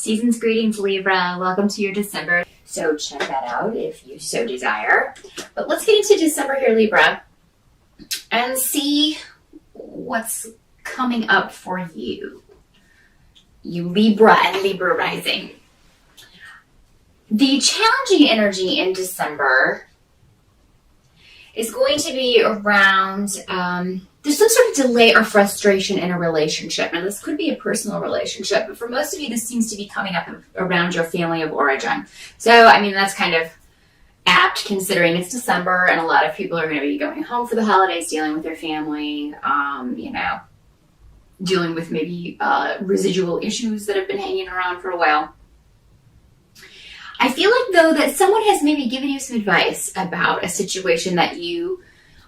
Season's greetings, Libra. Welcome to your December. So check that out if you so desire. But let's get into December here, Libra, and see what's coming up for you. You Libra and Libra rising. The challenging energy in December is going to be around there's some sort of delay or frustration in a relationship. Now, this could be a personal relationship, but for most of you, this seems to be coming up around your family of origin. So, I mean, that's kind of apt considering it's December and a lot of people are going to be going home for the holidays, dealing with their family, dealing with maybe residual issues that have been hanging around for a while. I feel like, though, that someone has maybe given you some advice about a situation that you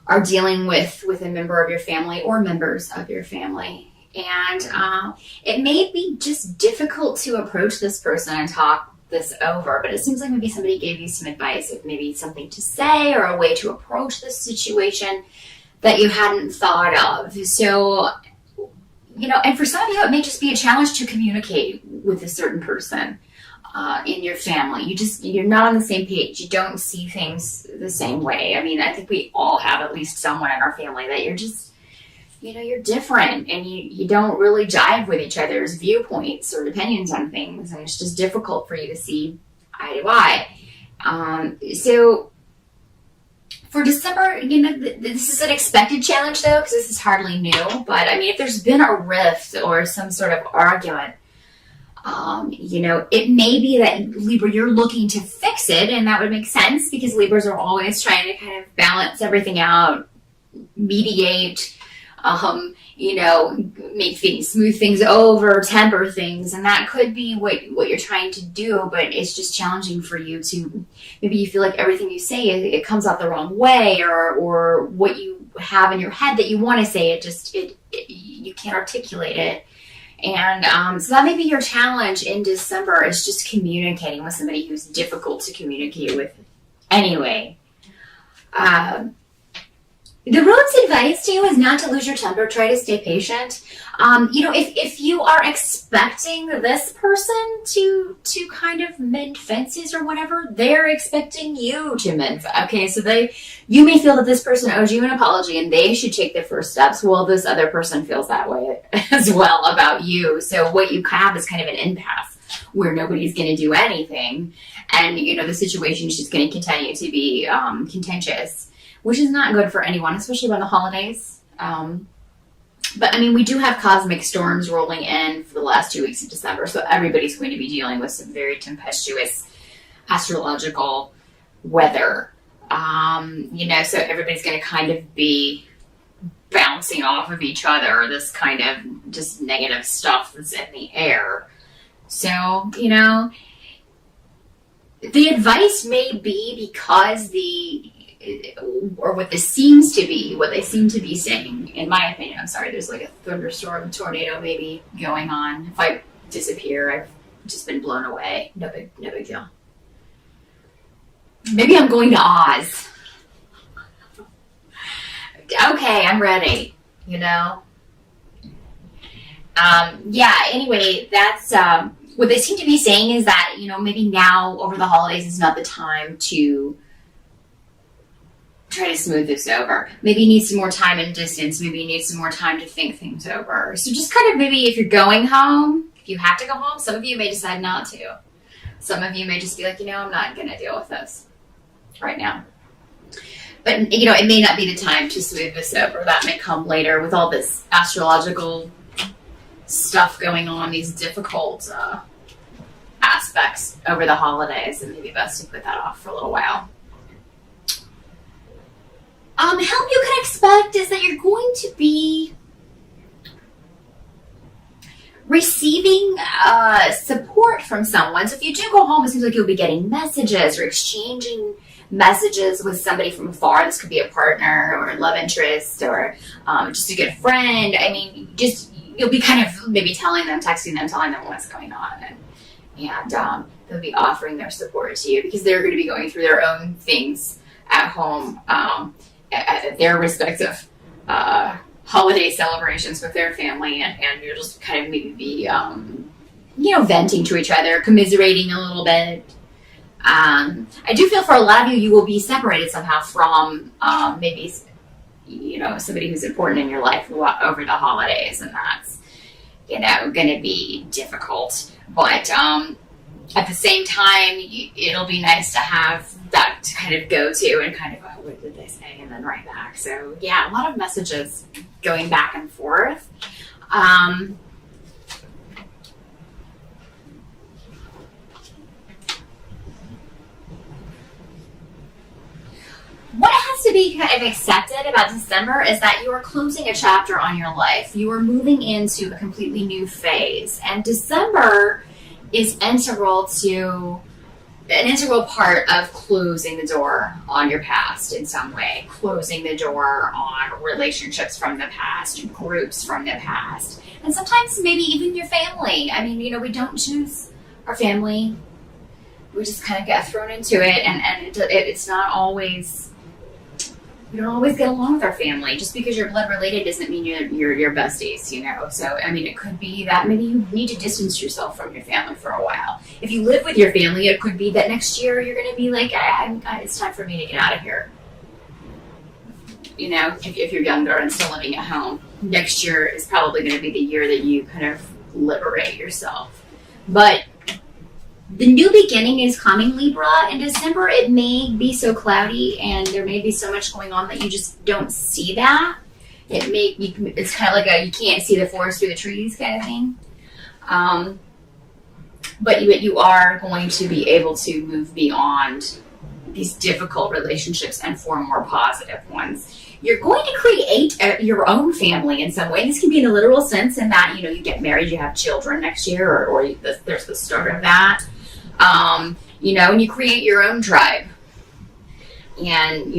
are dealing with a member of your family or members of your family. And it may be just difficult to approach this person and talk this over, but it seems like maybe somebody gave you some advice of maybe something to say or a way to approach this situation that you hadn't thought of. So, and for some of you, it may just be a challenge to communicate with a certain person in your family. You're not on the same page. You don't see things the same way. I mean, I think we all have at least someone in our family that you're just, you're different and you don't really jive with each other's viewpoints or opinions on things. And it's just difficult for you to see eye to eye. So for December, this is an expected challenge though, because this is hardly new. But I mean, if there's been a rift or some sort of argument, it may be that Libra, you're looking to fix it, and that would make sense because Libras are always trying to kind of balance everything out, mediate, make things, smooth things over, temper things, and that could be what you're trying to do, but it's just challenging for you to, maybe you feel like everything you say, it comes out the wrong way, or what you have in your head that you want to say, you can't articulate it. And so that may be your challenge in December, is just communicating with somebody who's difficult to communicate with anyway. The road's advice to you is not to lose your temper. Try to stay patient. If you are expecting this person to kind of mend fences or whatever, they're expecting you to mend. Okay, so you may feel that this person owes you an apology and they should take the first steps. Well, this other person feels that way as well about you. So what you have is kind of an impasse where nobody's going to do anything, and the situation is just going to continue to be contentious, which is not good for anyone, especially around the holidays. But I mean, we do have cosmic storms rolling in for the last 2 weeks of December, so everybody's going to be dealing with some very tempestuous astrological weather. So everybody's going to kind of be bouncing off of each other, this kind of just negative stuff that's in the air. So, the advice may be because what they seem to be saying, in my opinion, I'm sorry, there's like a thunderstorm, tornado maybe going on. If I disappear, I've just been blown away. No big deal. Maybe I'm going to Oz. Okay, I'm ready, anyway, that's, what they seem to be saying is that, maybe now over the holidays is not the time to try to smooth this over. Maybe you need some more time and distance. Maybe you need some more time to think things over. So just kind of maybe if you're going home, if you have to go home, some of you may decide not to. Some of you may just be like, I'm not going to deal with this right now. But, it may not be the time to smooth this over. That may come later with all this astrological stuff going on, these difficult aspects over the holidays, and maybe best to put that off for a little while. Help you can expect is that you're going to be receiving support from someone. So if you do go home, it seems like you'll be getting messages or exchanging messages with somebody from afar. This could be a partner or a love interest or just a good friend. I mean, you'll be kind of maybe texting them, telling them what's going on. And they'll be offering their support to you because they're going to be going through their own things at home. At their respective holiday celebrations with their family, and you'll just kind of maybe be venting to each other, commiserating a little bit. I do feel for a lot of you, you will be separated somehow from maybe, somebody who's important in your life over the holidays, and that's, going to be difficult. But at the same time, it'll be nice to have that to kind of go to and kind of, what did they say? And then right back. So yeah, a lot of messages going back and forth. What has to be kind of accepted about December is that you are closing a chapter on your life. You are moving into a completely new phase. And December is an integral part of closing the door on your past in some way, closing the door on relationships from the past, groups from the past, and sometimes maybe even your family. I mean, we don't choose our family. We just kind of get thrown into it, and it's not always... We don't always get along with our family. Just because you're blood related doesn't mean you're besties, So, I mean, it could be that maybe you need to distance yourself from your family for a while. If you live with your family, it could be that next year you're going to be like, it's time for me to get out of here. If you're younger and still living at home, next year is probably going to be the year that you kind of liberate yourself. But the new beginning is coming, Libra. In December, it may be so cloudy and there may be so much going on that you just don't see that. It's kind of like you can't see the forest through the trees kind of thing. But you are going to be able to move beyond these difficult relationships and form more positive ones. You're going to create your own family in some way. This can be in a literal sense in that, you get married, you have children next year, or there's the start of that. And you create your own tribe. And,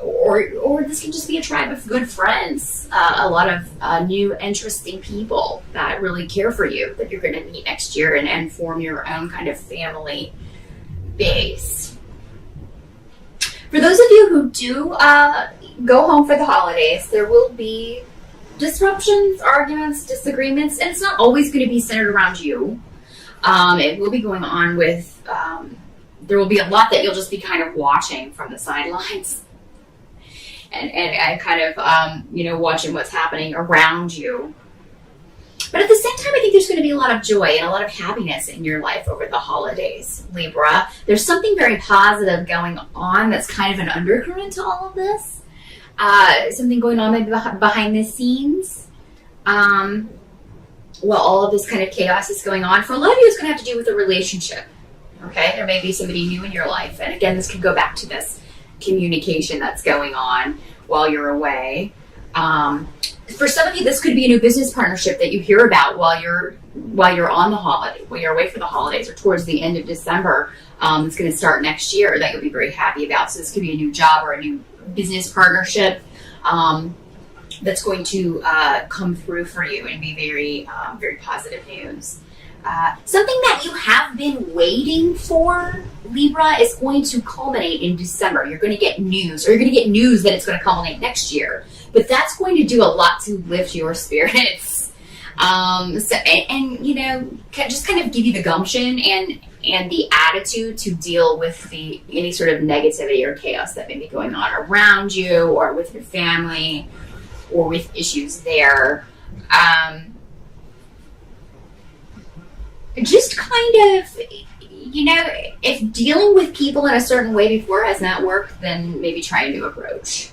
or this can just be a tribe of good friends, a lot of new interesting people that really care for you that you're going to meet next year and form your own kind of family base. For those of you who do go home for the holidays, there will be disruptions, arguments, disagreements, and it's not always going to be centered around you. It will be going on with, there will be a lot that you'll just be kind of watching from the sidelines and kind of, watching what's happening around you. But at the same time, I think there's going to be a lot of joy and a lot of happiness in your life over the holidays, Libra. There's something very positive going on that's kind of an undercurrent to all of this. Something going on maybe behind the scenes. While all of this kind of chaos is going on. For a lot of you, it's going to have to do with a relationship. Okay? There may be somebody new in your life. And again, this could go back to this communication that's going on while you're away. For some of you, this could be a new business partnership that you hear about while you're on the holiday, while you're away for the holidays or towards the end of December. It's going to start next year that you'll be very happy about. So this could be a new job or a new business partnership that's going to come through for you and be very, very positive news. Something that you have been waiting for, Libra, is going to culminate in December. You're going to get news, or you're going to get news that it's going to culminate next year. But that's going to do a lot to lift your spirits. Just kind of give you the gumption and the attitude to deal with any sort of negativity or chaos that may be going on around you or with your family or with issues there. Just kind of, if dealing with people in a certain way before has not worked, then maybe try a new approach.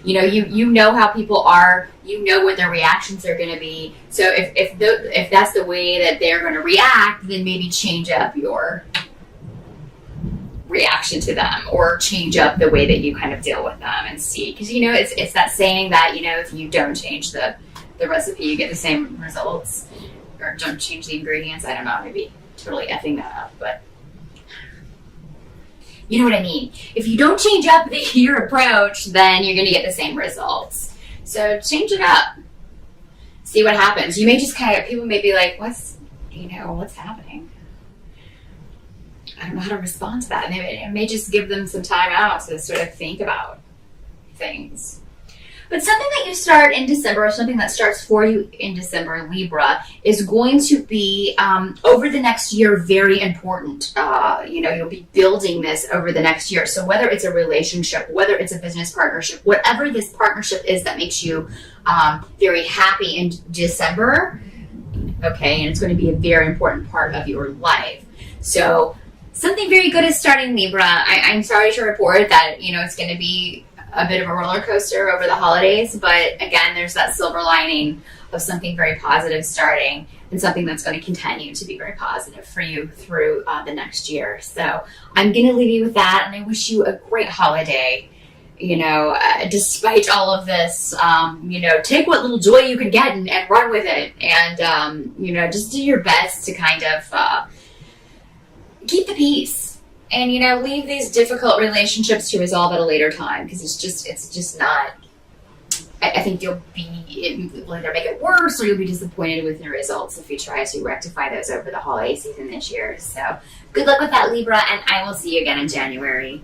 You know how people are, what their reactions are going to be. So if that's the way that they're going to react, then maybe change up your reaction to them or change up the way that you kind of deal with them and see. Because, it's that saying that, if you don't change the recipe, you get the same results. Or don't change the ingredients. I don't know, maybe totally effing that up, but you know what I mean. If you don't change up your approach, then you're going to get the same results. So change it up. See what happens. You may just people may be like, what's happening? I don't know how to respond to that. And it may just give them some time out to sort of think about things. But something that you start in December, or something that starts for you in December, Libra, is going to be, over the next year, very important. You'll be building this over the next year. So whether it's a relationship, whether it's a business partnership, whatever this partnership is that makes you very happy in December, okay, and it's going to be a very important part of your life. So something very good is starting, Libra. I'm sorry to report that, it's going to be a bit of a roller coaster over the holidays, but again, there's that silver lining of something very positive starting, and something that's going to continue to be very positive for you through the next year. So I'm going to leave you with that, and I wish you a great holiday. Despite all of this, take what little joy you can get and run with it, and just do your best to kind of keep the peace. And, leave these difficult relationships to resolve at a later time, because it's just not, I think you'll either make it worse, or you'll be disappointed with your results if you try to rectify those over the holiday season this year. So good luck with that, Libra, and I will see you again in January.